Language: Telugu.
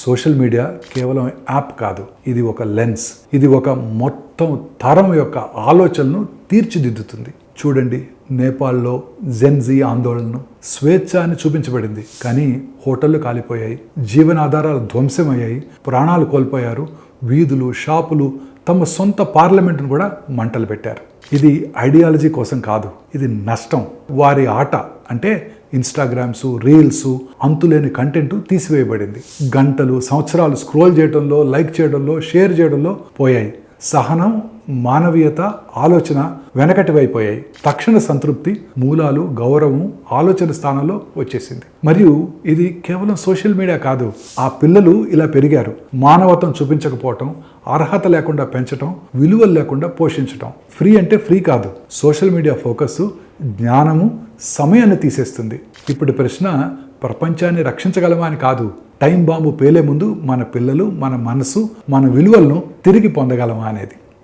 సోషల్ మీడియా కేవలం యాప్ కాదు, ఇది ఒక లెన్స్. ఇది ఒక మొత్తం తరం యొక్క ఆలోచనను తీర్చిదిద్దుతుంది. చూడండి, నేపాల్లో జెన్జీ ఆందోళనను స్వేచ్ఛ అని చూపించబడింది, కానీ హోటళ్లు కాలిపోయాయి, జీవనాధారాలు ధ్వంసమయ్యాయి, ప్రాణాలు కోల్పోయారు. వీధులు, షాపులు, తమ సొంత పార్లమెంటును కూడా మంటలు పెట్టారు. ఇది ఐడియాలజీ కోసం కాదు, ఇది నష్టం. వారి ఆట అంటే ఇన్స్టాగ్రామ్స్, రీల్స్, అంతులేని కంటెంట్ తీసివేయబడింది. గంటలు, సంవత్సరాలు స్క్రోల్ చేయడంలో, లైక్ చేయడంలో, షేర్ చేయడంలో పోయాయి. సహనం, మానవీయత, ఆలోచన వెనకటివైపోయాయి. తక్షణ సంతృప్తి, మూలాలు, గౌరవం ఆలోచన స్థానంలో వచ్చేసింది. మరియు ఇది కేవలం సోషల్ మీడియా కాదు, ఆ పిల్లలు ఇలా పెరిగారు. మానవత్వం చూపించకపోవటం, అర్హత లేకుండా పెంచటం, విలువలు లేకుండా పోషించటం. ఫ్రీ అంటే ఫ్రీ కాదు. సోషల్ మీడియా ఫోకస్ జ్ఞానము, సమయాన్ని తీసేస్తుంది. ఇప్పుడు ప్రశ్న ప్రపంచాన్ని రక్షించగలమా అని కాదు, టైం బాంబు పేలే ముందు మన పిల్లలు, మన మనసు, మన విలువలను తిరిగి పొందగలమా అనేది.